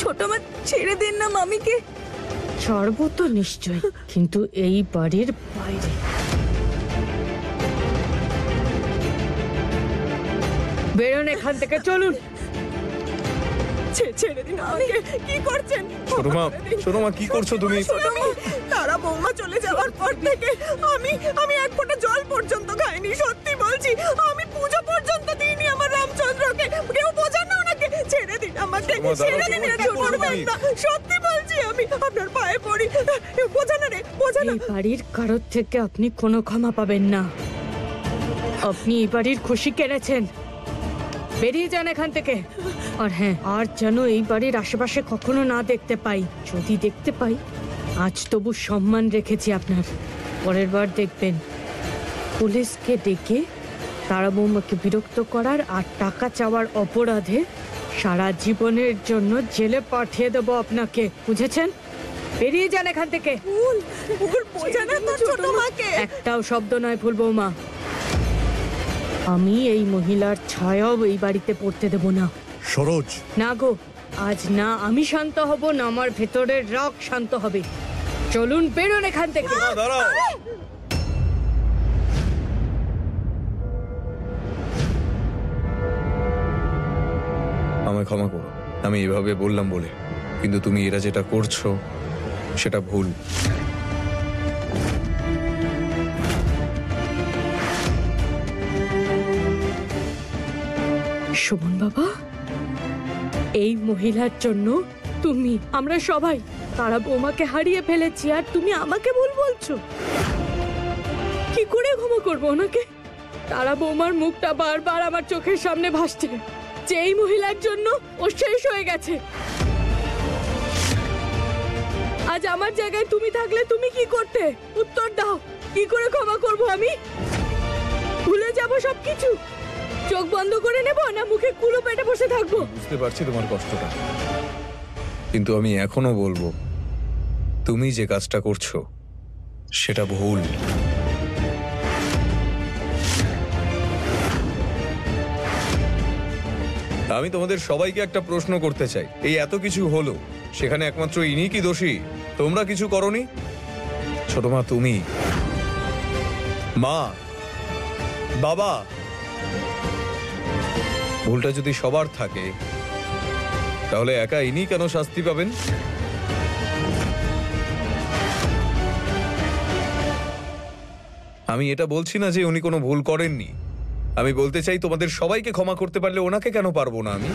ছোট মা, ছেড়ে দিন না মামিকে। ছাড়বো তো নিশ্চয়, কিন্তু এই বাড়ির বাইরে। বেরোন এখান থেকে, চলুন। ছেড়ে দিন আমাকে। কি করছেন? ছোট মা কি করছো তুমি? তারা বৌমা চলে যাওয়ার পর থেকে আমি এক ফোঁটা জল পর্যন্ত খাইনি। সত্যি বলছি, আমি পূজা পর্যন্ত দিইনি আমার রামচন্দ্রকে। কেউ বোঝান না ওনাকে। ছেড়ে দিন আমাকে, ছেড়ে দিন। সত্যি বলছি, আমি আপনার পায়ে পড়ি। বোঝা না রে, বোঝা না। এই বাড়ির কারোর থেকে আপনি কোনো ক্ষমা পাবেন না। আপনি এই বাড়ির খুশি কেড়েছেন। বেরিয়ে যান এখান থেকে। আর হ্যাঁ, আর যেন এই বাড়ির আশেপাশে কখনো না দেখতে পাই। যদি দেখতে পাই, আজ তবু সম্মান রেখেছি আপনার। পরের বার দেখবেন পুলিশকে ডেকে তারা বৌমাকে বিরক্ত করার আর টাকা চাওয়ার অপরাধে সারা জীবনের জন্য জেলে পাঠিয়ে দেবো আপনাকে। বুঝেছেন? বেরিয়ে যান এখান থেকে। ভুল বোঝা না তো ছোট মাকে। একটাও শব্দ নয় ভুল বৌমা। আমি এই মহিলার ছায়াও এই বাড়িতে পড়তে দেব না। সরোজ, না গো, আজ না আমি শান্ত হব, না আমার ভেতরের রাগ শান্ত হবে। চলুন, বেরোন এখান থেকে। দাঁড়াও। আমায় ক্ষমা করো, আমি এভাবে বললাম বলে, কিন্তু তুমি এরা যেটা করছো সেটা ভুল। শোভন বাবা, এই মহিলার জন্য আমরা সবাই তারা বৌমাকে হারিয়ে ফেলেছি, আর তুমি আমাকে ভুল বলছো? কি করে ক্ষমা করবো ওনাকে? তারা বৌমার মুখটা বারবার আমার চোখের সামনে ভাসছে, যে এই মহিলার জন্য ও শেষ হয়ে গেছে। আজ আমার জায়গায় তুমি থাকলে তুমি কি করতে? উত্তর দাও। কি করে ক্ষমা করবো আমি? ভুলে যাবো সবকিছু? চোখ বন্ধ করে নেব, না মুখে কুলো পেটে বসে থাকবো? বুঝতে পারছি তোমার কষ্টটা, কিন্তু আমি এখনো বলবো তুমি যে কাজটা করছো সেটা ভুল। আমি তোমাদের সবাইকে একটা প্রশ্ন করতে চাই। এই এত কিছু হলো, সেখানে একমাত্র ইনি কি দোষী? তোমরা কিছু করনি? ছোট মা, তুমি, মা, বাবা, ভুলটা যদি সবার থাকে তাহলে একা ইনি কেন শাস্তি পাবেন? আমি এটা বলছি না যে উনি কোনো ভুল করেননি। আমি বলতে চাই তোমাদের সবাইকে ক্ষমা করতে পারলে ওনাকে কেন পারবো না আমি?